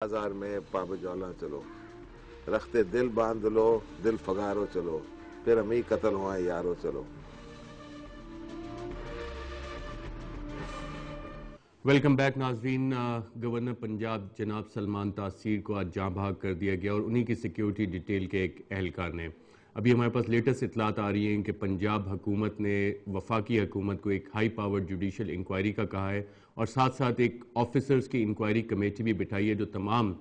بازار میں پاب جولا چلو، رختے دل باندھ لو، دل فگارو چلو، پھر ہم ہی قتل ہوا یارو چلو۔ ویلکم بیک ناظرین۔ گورنر پنجاب جناب سلمان تاثیر کو آج جاں بحق کر دیا گیا اور انہی کی سیکیورٹی ڈیٹیل کے ایک اہلکار نے ابھی ہمارے پاس لیٹسٹ اطلاعات آ رہی ہیں کہ پنجاب حکومت نے وفاقی حکومت کو ایک ہائی پاور جوڈیشل انکوائری کا کہا ہے اور ساتھ ساتھ ایک آفیسرز کی انکوائری کمیٹی بھی بٹھائی ہے جو تمام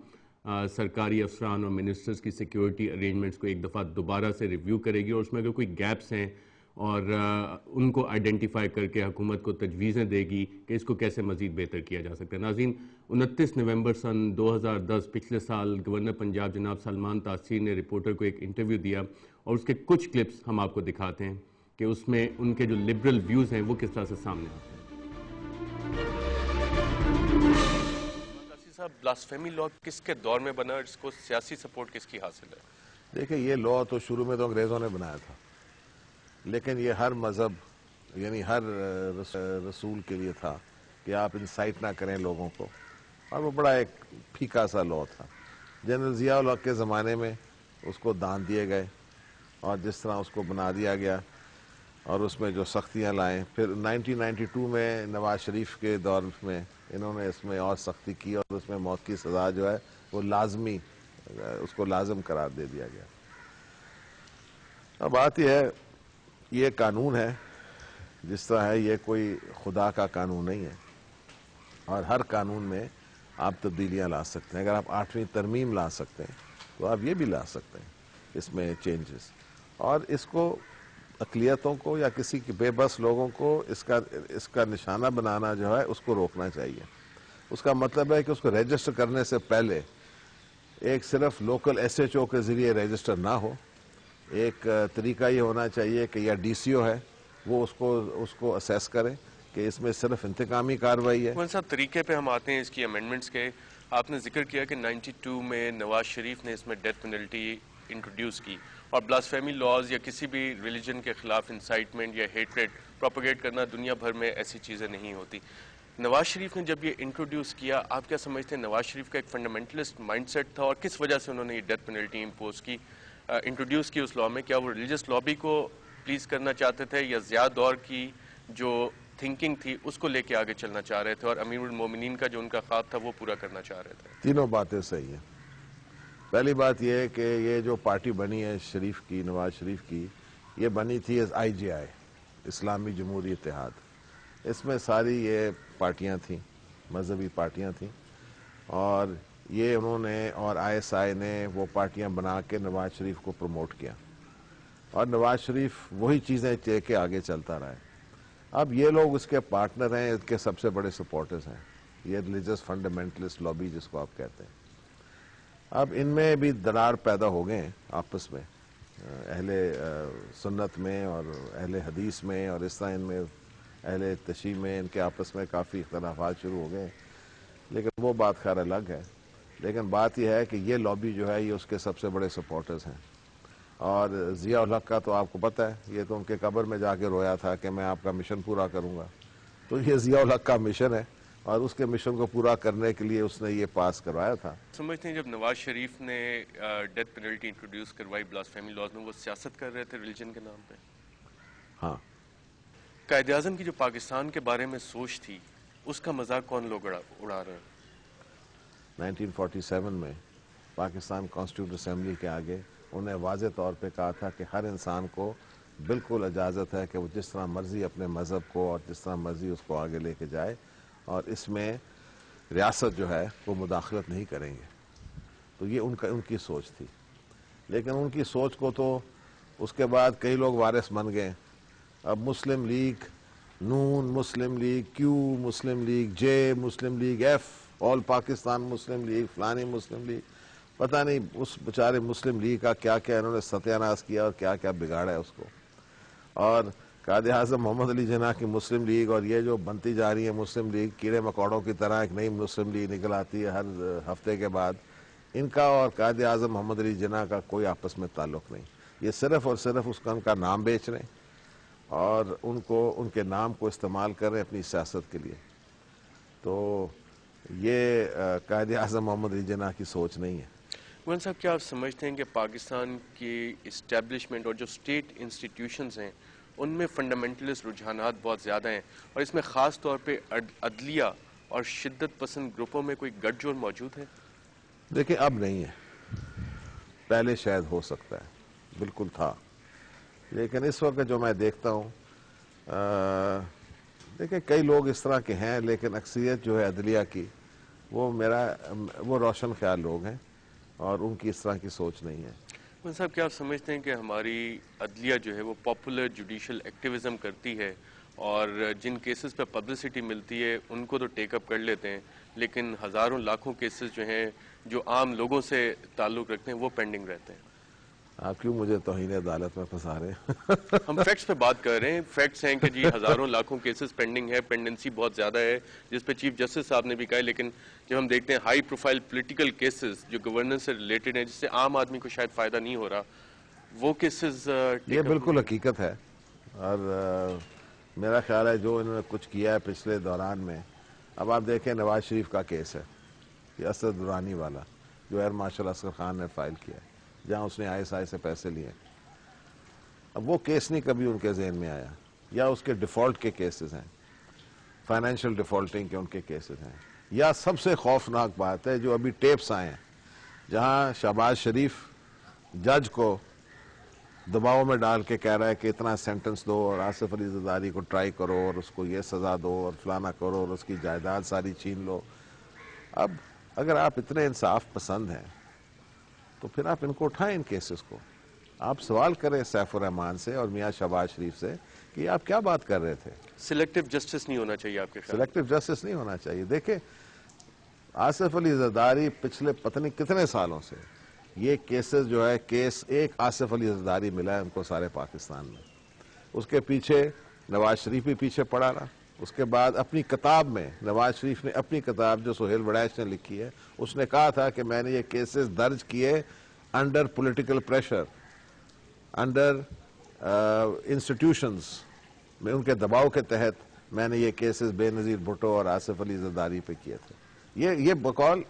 سرکاری افسران اور منسٹرز کی سیکیورٹی ارینجمنٹس کو ایک دفعہ دوبارہ سے ریویو کرے گی اور اس میں اگر کوئی گیپس ہیں اور ان کو آئیڈینٹیفائی کر کے حکومت کو تجویزیں دے گی کہ اس کو کیسے مزید بہتر کیا جا سکتا ہے۔ ناظرین، 29 نومبر سن 2010 پچھلے سال گورنر پنجاب جناب سلمان تاثیر نے رپورٹر کو ایک انٹرویو دیا اور اس کے کچھ کلپس ہم آپ کو دکھاتے ہیں کہ اس میں ان کے جو لبرل ویوز ہیں وہ کس طرح سے سامنے آتے ہیں۔ تاثیر صاحب، بلاسفیمی لا کس کے دور میں بنا اور اس کو سیاسی سپورٹ کس کی حاصل ہے؟ دیکھیں، یہ لا تو شروع میں تو انگریزوں نے بنایا تھا، لیکن یہ ہر مذہب یعنی ہر رسول کے لیے تھا کہ آپ انسائٹ نہ کریں لوگوں کو، اور وہ بڑا ایک پھیکا سا لا تھا۔ جنرل ضیاء الحق کے زمانے میں اس کو دان دیے گئے اور جس طرح اس کو بنا دیا گیا اور اس میں جو سختیاں لائیں، پھر 1992 میں نواز شریف کے دور میں انہوں نے اس میں اور سختی کی اور اس میں موت کی سزا جو ہے وہ لازمی، اس کو لازم قرار دے دیا گیا۔ اب بات یہ ہے، یہ قانون ہے جس طرح ہے، یہ کوئی خدا کا قانون نہیں ہے اور ہر قانون میں آپ تبدیلیاں لا سکتے ہیں۔ اگر آپ 8ویں ترمیم لا سکتے ہیں تو آپ یہ بھی لا سکتے ہیں اس میں چینجز، اور اس کو اقلیتوں کو یا کسی کے بے بس لوگوں کو اس کا نشانہ بنانا جو ہے اس کو روکنا چاہیے۔ اس کا مطلب ہے کہ اس کو رجسٹر کرنے سے پہلے ایک صرف لوکل ایس ایچ او کے ذریعے رجسٹر نہ ہو، ایک طریقہ یہ ہونا چاہیے کہ یا ڈی سی او ہے وہ اس کو اسیس کرے کہ اس میں صرف انتقامی کارروائی ہے۔ کون سا طریقے پہ ہم آتے ہیں اس کی امینڈمنٹس کے؟ آپ نے ذکر کیا کہ 92 میں نواز شریف نے اس میں ڈیتھ پینلٹی انٹروڈیوس کی، اور بلاسفیمی لاز یا کسی بھی ریلیجن کے خلاف انسائٹمنٹ یا ہیٹریٹ پروپیگیٹ کرنا دنیا بھر میں ایسی چیزیں نہیں ہوتی۔ نواز شریف نے جب یہ انٹروڈیوس کیا، آپ کیا سمجھتے ہیں نواز شریف کا ایک فنڈامنٹلسٹ مائنڈ سیٹ تھا اور کس وجہ سے انہوں نے یہ ڈیتھ پینلٹی انٹروڈیوس کی اس لا میں؟ کیا وہ ریلیجس لابی کو پلیز کرنا چاہتے تھے یا ضیاء دور کی جو تھنکنگ تھی اس کو لے کے آگے چلنا چاہ رہے تھے اور امیر المومنین کا جو ان کا خواب تھا وہ پورا کرنا چاہ رہے تھے؟ تینوں باتیں صحیح ہیں۔ پہلی بات یہ ہے کہ یہ جو پارٹی بنی ہے شریف کی، نواز شریف کی، یہ بنی تھی ایز آئی جے آئی، اسلامی جمہوری اتحاد۔ اس میں ساری یہ پارٹیاں تھیں، مذہبی پارٹیاں تھیں، اور یہ انہوں نے اور آئی ایس آئی نے وہ پارٹیاں بنا کے نواز شریف کو پروموٹ کیا اور نواز شریف وہی چیزیں لے کے آگے چلتا رہا ہے۔ اب یہ لوگ اس کے پارٹنر ہیں، اس کے سب سے بڑے سپورٹرز ہیں، یہ ریلیجس فنڈامنٹلسٹ لابی جس کو آپ کہتے ہیں۔ اب ان میں بھی درار پیدا ہو گئے ہیں آپس میں، اہل سنت میں اور اہل حدیث میں، اور اس طرح ان میں اہل تشیع میں ان کے آپس میں کافی اختلافات شروع ہو گئے ہیں، لیکن وہ بات خیر الگ ہے۔ لیکن بات یہ ہے کہ یہ لابی جو ہے یہ اس کے سب سے بڑے سپورٹرز ہیں، اور ضیاء الحق کا تو آپ کو پتہ ہے، یہ تو ان کے قبر میں جا کے رویا تھا کہ میں آپ کا مشن پورا کروں گا۔ تو یہ ضیاء الحق کا مشن ہے اور اس کے مشن کو پورا کرنے کے لیے اس نے یہ پاس کروایا تھا۔ سمجھتے ہیں جب نواز شریف نے ڈیتھ پینلٹی انٹروڈیوس کروائی بلاسفیمی لاز میں، وہ سیاست کر رہے تھے ریلیجن کے نام پہ؟ ہاں، قائد اعظم کی جو پاکستان کے بارے میں سوچ تھی اس کا مذاق کون لوگ اڑا رہے ہیں؟ 1947 میں پاکستان کانسٹیٹیوٹ اسمبلی کے آگے انہیں واضح طور پہ کہا تھا کہ ہر انسان کو بالکل اجازت ہے کہ وہ جس طرح مرضی اپنے مذہب کو اور جس طرح مرضی اس کو آگے لے کے جائے، اور اس میں ریاست جو ہے وہ مداخلت نہیں کریں گے۔ تو یہ ان کی سوچ تھی، لیکن ان کی سوچ کو تو اس کے بعد کئی لوگ وارث بن گئے۔ اب مسلم لیگ نون، مسلم لیگ کیو، مسلم لیگ جے، مسلم لیگ ایف، آل پاکستان مسلم لیگ، فلانی مسلم لیگ، پتہ نہیں اس بیچارے مسلم لیگ کا کیا کیا انہوں نے ستیہ ناش کیا اور کیا کیا بگاڑا ہے اس کو۔ اور قائد اعظم محمد علی جناح کی مسلم لیگ اور یہ جو بنتی جا رہی ہے مسلم لیگ، کیڑے مکوڑوں کی طرح ایک نئی مسلم لیگ نکل آتی ہے ہر ہفتے کے بعد، ان کا اور قائد اعظم محمد علی جناح کا کوئی آپس میں تعلق نہیں۔ یہ صرف اور صرف ان کا نام بیچ رہے ہیں اور ان کے نام کو استعمال کر رہے ہیں اپنی سیاست کے لیے۔ تو یہ قائد اعظم محمد علی جناح کی سوچ نہیں ہے۔ گوہن صاحب، کیا آپ سمجھتے ہیں کہ پاکستان کی اسٹیبلشمنٹ اور جو اسٹیٹ انسٹیٹیوشنز ہیں ان میں فنڈامنٹلسٹ رجحانات بہت زیادہ ہیں، اور اس میں خاص طور پہ عدلیہ اور شدت پسند گروپوں میں کوئی گٹھ جوڑ موجود ہے؟ دیکھیں، اب نہیں ہے، پہلے شاید ہو سکتا ہے، بالکل تھا، لیکن اس وقت جو میں دیکھتا ہوں، دیکھیں کئی لوگ اس طرح کے ہیں، لیکن اکثریت جو ہے عدلیہ کی وہ روشن خیال لوگ ہیں اور ان کی اس طرح کی سوچ نہیں ہے۔ گوہن صاحب، کیا آپ سمجھتے ہیں کہ ہماری عدلیہ جو ہے وہ پاپولر جوڈیشل ایکٹیویزم کرتی ہے، اور جن کیسز پہ پبلسٹی ملتی ہے ان کو تو ٹیک اپ کر لیتے ہیں، لیکن ہزاروں لاکھوں کیسز جو ہیں جو عام لوگوں سے تعلق رکھتے ہیں وہ پینڈنگ رہتے ہیں؟ آپ کیوں مجھے توہین عدالت میں پھنسا رہے ہیں؟ ہم فیکٹس پہ بات کر رہے ہیں، فیکٹس ہیں کہ جی ہزاروں لاکھوں کیسز پینڈنگ ہے، پینڈنسی بہت زیادہ ہے، جس پہ چیف جسٹس صاحب نے بھی کہا ہے، لیکن جب ہم دیکھتے ہیں ہائی پروفائل پولیٹیکل کیسز جو گورننس سے ریلیٹڈ ہیں، جس سے عام آدمی کو شاید فائدہ نہیں ہو رہا، وہ کیسز یہ بالکل حقیقت ہے، اور میرا خیال ہے جو انہوں نے کچھ کیا ہے پچھلے دوران میں، اب آپ دیکھیں نواز شریف کا کیس ہے، یہ اسد درانی والا جو ایئر مارشل اصغر خان نے فائل کیا ہے، جہاں اس نے ISI سے پیسے لیے۔ اب وہ کیس نہیں کبھی ان کے ذہن میں آیا، یا اس کے ڈیفالٹ کے کیسز ہیں، فائنینشیل ڈیفالٹنگ کے ان کے کیسز ہیں، یا سب سے خوفناک بات ہے جو ابھی ٹیپس آئے ہیں جہاں شہباز شریف جج کو دباؤ میں ڈال کے کہہ رہا ہے کہ اتنا سینٹنس دو اور آصف علی زرداری کو ٹرائی کرو اور اس کو یہ سزا دو اور فلانا کرو اور اس کی جائیداد ساری چھین لو۔ اب اگر آپ اتنے انصاف پسند ہیں تو پھر آپ ان کو اٹھائیں، ان کیسز کو، آپ سوال کریں سیف الرحمان سے اور میاں شہباز شریف سے کہ آپ کیا بات کر رہے تھے۔ سلیکٹو جسٹس نہیں ہونا چاہیے آپ کے خیال؟ سلیکٹو جسٹس نہیں ہونا چاہیے۔ دیکھیں، آصف علی زرداری پچھلے پتہ نہیں کتنے سالوں سے یہ کیسز جو ہے، کیس ایک آصف علی زرداری ملا ہے ان کو سارے پاکستان میں، اس کے پیچھے نواز شریف بھی پیچھے پڑا رہا۔ اس کے بعد اپنی کتاب میں نواز شریف نے اپنی کتاب جو سہیل وڑیچ نے لکھی ہے، اس نے کہا تھا کہ میں نے یہ کیسز درج کیے under political pressure, under institutions میں، ان کے دباؤ کے تحت میں نے یہ کیسز بے نظیر بھٹو اور آصف علی زرداری پہ کیے تھے۔ یہ بقول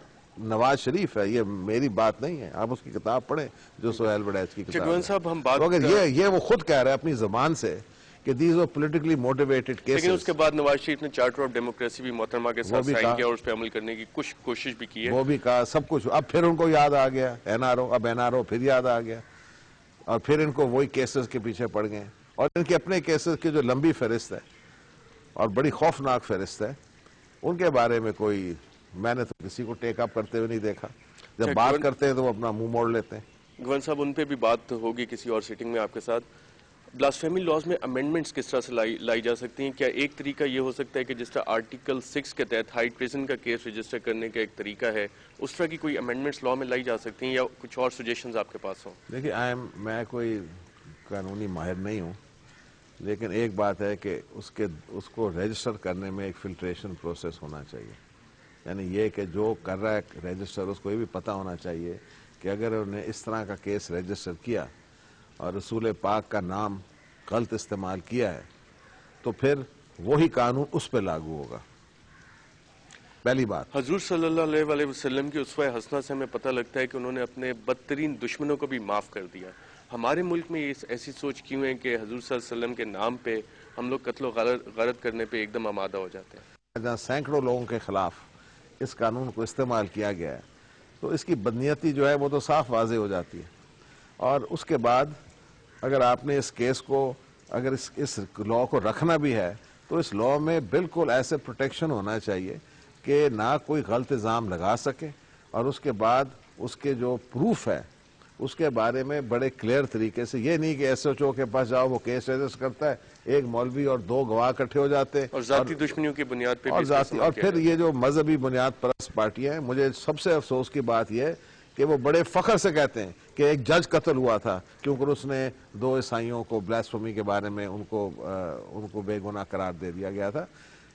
نواز شریف ہے، یہ میری بات نہیں ہے، آپ اس کی کتاب پڑھیں جو سہیل وڑیچ کی کتاب گوہن صاحب، ہم بات یہ وہ خود کہہ رہے ہیں اپنی زبان سے کہ these are politically motivated cases. لیکن اس کے بعد نواز شریف نے چارٹر آف ڈیموکریسی بھی محترمہ کے ساتھ سائن کیا اور اس پہ عمل کرنے کی کچھ کوشش بھی کی ہے، وہ بھی کہا سب کچھ، اب پھر ان کو یاد آ گیا NRO، اب NRO پھر یاد آ گیا، اور پھر ان کو وہی کیسز کے پیچھے پڑ گئے، اور ان کے اپنے کیسز کی جو لمبی فہرست ہے اور بڑی خوفناک فہرست ہے، ان کے بارے میں کوئی، میں نے تو کسی کو ٹیک اپ کرتے ہوئے نہیں دیکھا۔ جب بات کرتے ہیں تو وہ اپنا منہ موڑ لیتے ہیں۔ گوہن صاحب، ان پہ بھی بات ہوگی کسی اور سیٹنگ میں آپ کے ساتھ۔ بلاسفیمی لاز میں امینڈمنٹس کس طرح سے لائی جا سکتی ہیں؟ کیا ایک طریقہ یہ ہو سکتا ہے کہ جس طرح آرٹیکل 6 کے تحت ہائی ٹریزن کا کیس رجسٹر کرنے کا ایک طریقہ ہے، اس طرح کی کوئی امینڈمنٹس لا میں لائی جا سکتی ہیں، یا کچھ اور سجیشنز آپ کے پاس ہوں؟ دیکھیے، میں کوئی قانونی ماہر نہیں ہوں، لیکن ایک بات ہے کہ اس کو رجسٹر کرنے میں ایک فلٹریشن پروسیس ہونا چاہیے، یعنی یہ کہ جو کر رہا ہے رجسٹر، اس کو یہ بھی پتہ ہونا چاہیے کہ اگر انہوں نے اس طرح کا کیس رجسٹر کیا اور رسول پاک کا نام غلط استعمال کیا ہے تو پھر وہی قانون اس پہ لاگو ہوگا، پہلی بات۔ حضور صلی اللہ علیہ وسلم کی اسوہ حسنہ سے ہمیں پتہ لگتا ہے کہ انہوں نے اپنے بدترین دشمنوں کو بھی معاف کر دیا۔ ہمارے ملک میں یہ ایسی سوچ کیوں ہے کہ حضور صلی اللہ علیہ وسلم کے نام پہ ہم لوگ قتل و غارت کرنے پہ ایک دم آمادہ ہو جاتے ہیں؟ جہاں سینکڑوں لوگوں کے خلاف اس قانون کو استعمال کیا گیا ہے تو اس کی بدنیتی جو ہے وہ تو صاف واضح ہو جاتی ہے، اور اس کے بعد اگر آپ نے اس کیس کو، اگر اس لا کو رکھنا بھی ہے تو اس لا میں بالکل ایسے پروٹیکشن ہونا چاہیے کہ نہ کوئی غلط الزام لگا سکے، اور اس کے بعد اس کے جو پروف ہے اس کے بارے میں بڑے کلیئر طریقے سے، یہ نہیں کہ SHO کے پاس جاؤ وہ کیس رجسٹر کرتا ہے، ایک مولوی اور 2 گواہ اکٹھے ہو جاتے ہیں، اور ذاتی دشمنیوں کی بنیاد پہ بھی اور پھر یہ جو مذہبی بنیاد پرست پارٹیاں ہیں، مجھے سب سے افسوس کی بات یہ ہے کہ وہ بڑے فخر سے کہتے ہیں کہ ایک جج قتل ہوا تھا کیونکہ اس نے 2 عیسائیوں کو بلاسفیمی کے بارے میں ان کو بے گناہ قرار دے دیا گیا تھا۔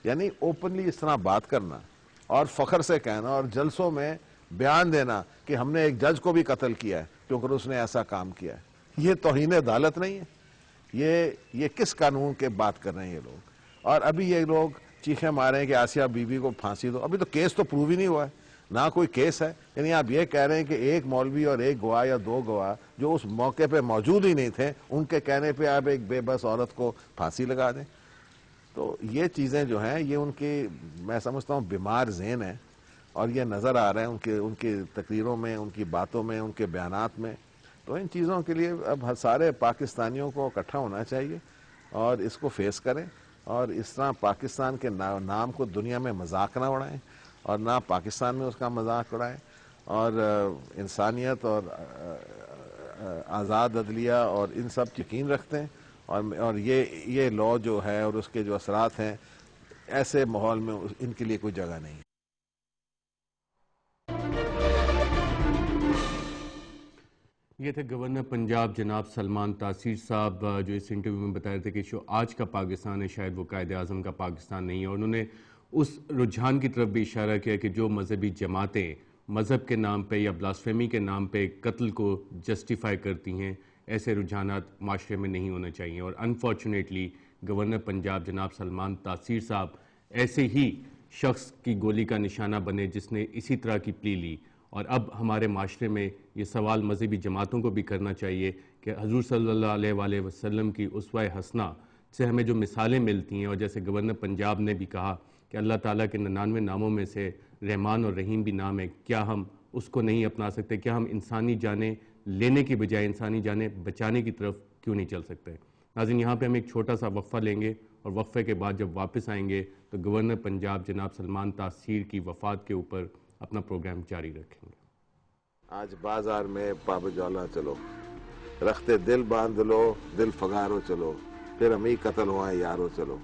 یعنی اوپنلی اس طرح بات کرنا اور فخر سے کہنا اور جلسوں میں بیان دینا کہ ہم نے ایک جج کو بھی قتل کیا ہے کیونکہ اس نے ایسا کام کیا ہے، یہ توہین عدالت نہیں ہے؟ یہ کس قانون کے بات کر رہے ہیں یہ لوگ؟ اور ابھی یہ لوگ چیخیں ماریں کہ آسیہ بی بی کو پھانسی دو. ابھی تو کیس تو پروو ہی نہیں ہوا ہے, نہ کوئی کیس ہے. یعنی آپ یہ کہہ رہے ہیں کہ ایک مولوی اور ایک گواہ یا دو گواہ جو اس موقع پہ موجود ہی نہیں تھے, ان کے کہنے پہ آپ ایک بے بس عورت کو پھانسی لگا دیں. تو یہ چیزیں جو ہیں یہ ان کی, میں سمجھتا ہوں بیمار ذہن ہے, اور یہ نظر آ رہا ہے ان کی تقریروں میں, ان کی باتوں میں, ان کے بیانات میں. تو ان چیزوں کے لیے اب سارے پاکستانیوں کو اکٹھا ہونا چاہیے اور اس کو فیس کریں, اور اس طرح پاکستان کے نام کو دنیا میں مذاق نہ اڑائیں, اور نہ پاکستان میں اس کا مذاق اڑائیں, اور انسانیت اور آزاد عدلیہ اور ان سب یقین رکھتے ہیں. اور یہ لا جو ہے اور اس کے جو اثرات ہیں, ایسے ماحول میں ان کے لیے کوئی جگہ نہیں ہے. یہ تھے گورنر پنجاب جناب سلمان تاثیر صاحب, جو اس انٹرویو میں بتا رہے تھے کہ آج کا پاکستان ہے شاید وہ قائد اعظم کا پاکستان نہیں ہے. اور انہوں نے اس رجحان کی طرف بھی اشارہ کیا کہ جو مذہبی جماعتیں مذہب کے نام پہ یا بلاسفیمی کے نام پہ قتل کو جسٹیفائی کرتی ہیں, ایسے رجحانات معاشرے میں نہیں ہونا چاہیے. اور انفارچونیٹلی گورنر پنجاب جناب سلمان تاثیر صاحب ایسے ہی شخص کی گولی کا نشانہ بنے جس نے اسی طرح کی پلی لی. اور اب ہمارے معاشرے میں یہ سوال مذہبی جماعتوں کو بھی کرنا چاہیے کہ حضور صلی اللہ علیہ وآلہ وسلم کی اسوہ حسنہ سے ہمیں جو مثالیں ملتی ہیں, اور جیسے گورنر پنجاب نے بھی کہا کہ اللہ تعالیٰ کے 99 ناموں میں سے رحمان اور رحیم بھی نام ہے, کیا ہم اس کو نہیں اپنا سکتے؟ کیا ہم انسانی جانیں لینے کی بجائے انسانی جانیں بچانے کی طرف کیوں نہیں چل سکتے؟ ناظرین, یہاں پہ ہم ایک چھوٹا سا وقفہ لیں گے, اور وقفے کے بعد جب واپس آئیں گے تو گورنر پنجاب جناب سلمان تاثیر کی وفات کے اوپر اپنا پروگرام جاری رکھیں گے. آج بازار میں پاب جولا چلو, رختے دل باندھ لو, دل فگارو چلو, پھر ہمیں قتل ہوائیں یارو چلو.